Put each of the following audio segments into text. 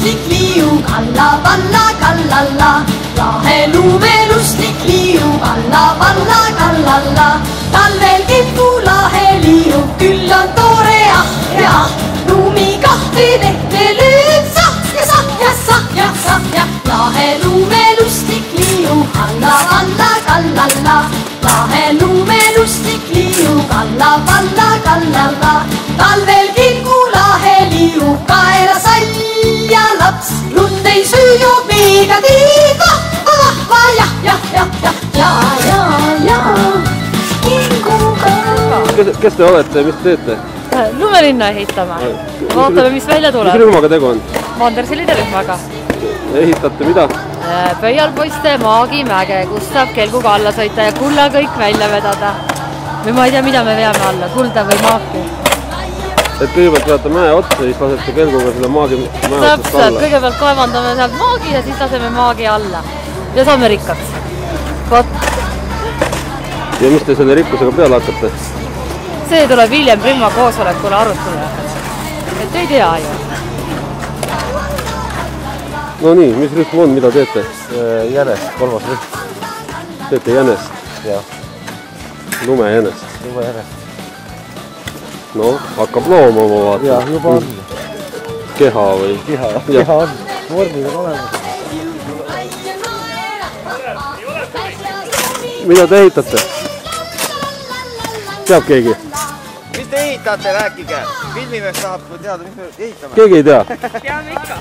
lumelustik liiu, kalla, palla, kallalla. Lahe lumelustik liiu, kalla, palla, kallalla. Talvel kippu lahe liiu, küll on toore ja lumi kahte tehte lööb sahja, sahja, sahja, sahja. Lahe lumelustik liiu, kalla, palla, kallalla. Lahe lumelustik liiu, kalla, palla, kallalla. Talvel kippu lahe liiu, kaela sall ja laps. Lund ei süü ju meiega tiid, vahva, vahva, jah, jah, jah, jah, kinguga. Kes te olete, mis te teete? Lumelinna ehitame. Vaatame, mis välja tuleb. Mis rühmaga tegu on? Vanderselide rühmaga. Ehitate mida? Pöialpoiste Maagimäge, kus saab kelguga alla sõita ja kulla kõik välja vedada. Või ma ei tea, mida me veame alla, kulda või maaki. Et kõigepealt veate mäe otsa, siis lasete kelguga selle maagi mäe otsast alla. Kõigepealt kaevandame sealt maagi ja siis laseme maagi alla. Ja saame rikkaks. Vot. Ja mis te selle rikkusega peale hakkate? See tuleb hiljem rühma koosolekule arutada. Et ei tea ju. No nii, mis rühm on, mida teete? Jänest, kolmas rühm. Teete jänest? Jah. Lumejänest? Lumejänest. No, hakkab looma oma vaata. Jah, juba on. Keha või? Keha on. Vormid on olemas. Mida te ehitate? Teab keegi? Mis te ehitate, rääkige? Filmimees tahab teada, mis me ehitame. Keegi ei tea? Teame ikka.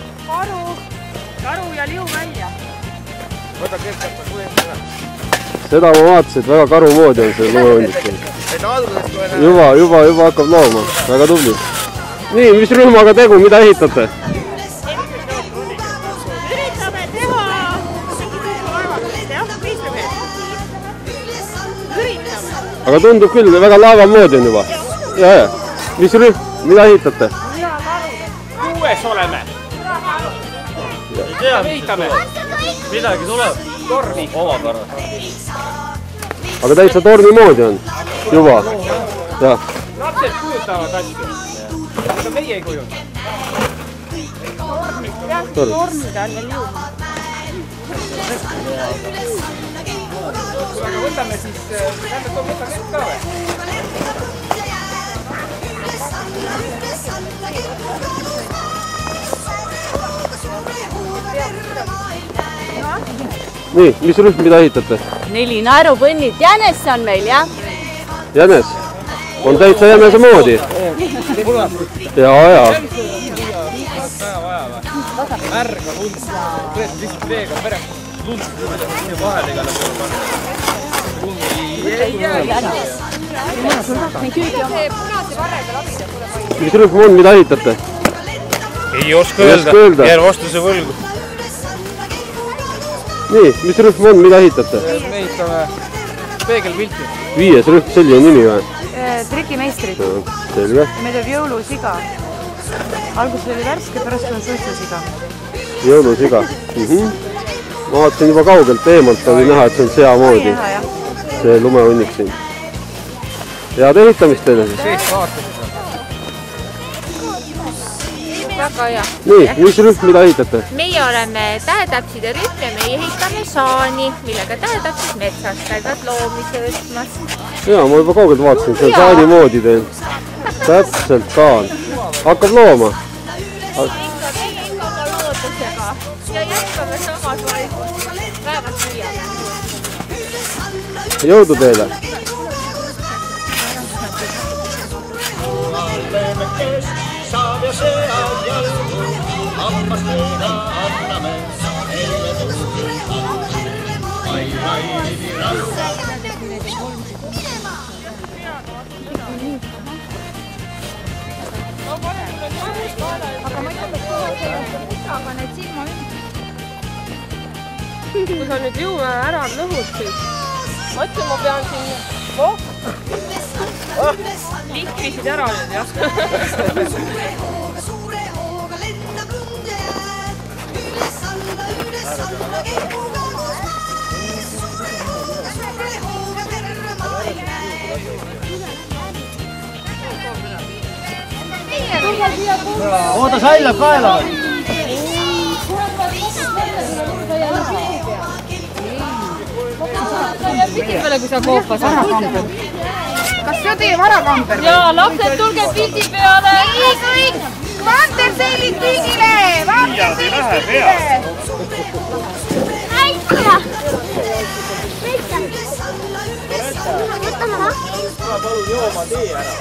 Karu ja liu välja. Võta keskelt, kui ehitada. Seda ma vaatasin, et väga karu moodi on see lumehundik. Juba hakkab looma. Väga tubli. Nii, mis rühmaga tegu, mida ehitate? Üritame teha Aga tundub küll, väga laeva moodi on juba. Ja. Mis rühm, mida ehitate? Kuues oleme. Ei tea, ehitame. Midagi tuleb. Tormi. Oma pärast. Aga täitsa tormi moodi on. Juba. Ja. Lapsed kujutavad asju. Aga meie ei kujunda. tormida on veel jõudnud. Aga võtame siis, võtame nüüd ka või? Nii, mis rühm, mida ehitate? 4 naerupõnnid. Jänes on meil, jah? Jänes? On täitsa jänese moodi? Jaa. Märga lund. Võetud lihtsalt veega pere. Lund siia vahele igale poole panna. Mis rühm on, mida ehitate? Ei oska öelda. Jään vastuse võlgu. Nii, mis rühm on, mida ehitate? Me ehitame peegelpilti. 5. rühm, selline nimi või? Trikimeistrid. Selge. Me teeb jõulusiga. Alguses oli värske, pärast on suitsusiga. Jõulusiga. Ma vaatasin juba kaugelt eemalt, oli näha, et see on sea moodi. See lumehunnik siin. Head ehitamist teile siis. Väga hea. Nii, mis rühm, mida ehitate? Meie oleme tähetäpside rühm ja meie ehitame saani, millega tähetäpsid metsas käivad loomi söötmas. Jaa, ma juba kaugelt vaatasin, see on saani moodi teil. Täpselt saan. Hakkab looma. Jätkame loodusega ja jätkame samas vaigus. Päevast püüame. Jõudu teile! Saab ja sead jalgu, hammastega anname eile tuski. Ai, aga ma ei tea, aga need silmaünd. Kui sa nüüd jõue ära lõhud, siis ma ütlen, ma pean siin lihvisid ära nüüd, jah. Oota, sa ällab kaela või? pildi peale, kui sa koopas oled. Kas see on teie varakamber? Jaa, lapsed, tulge pildi peale! Nii kõik! Vanterseilid kõigile! Vanterseilid kõigile! Aita! Võta maha! Ma palun jooma tee ära.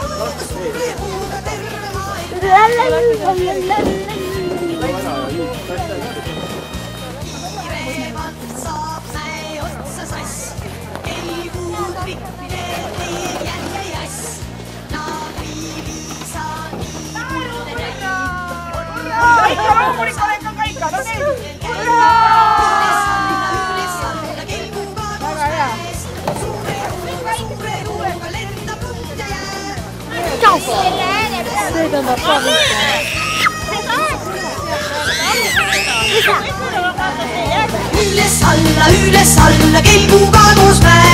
Ikka loomulik olen ka ikka, no nii! Väga hea! See tõmbab ka mitte. Üles alla, kelguga koos päev.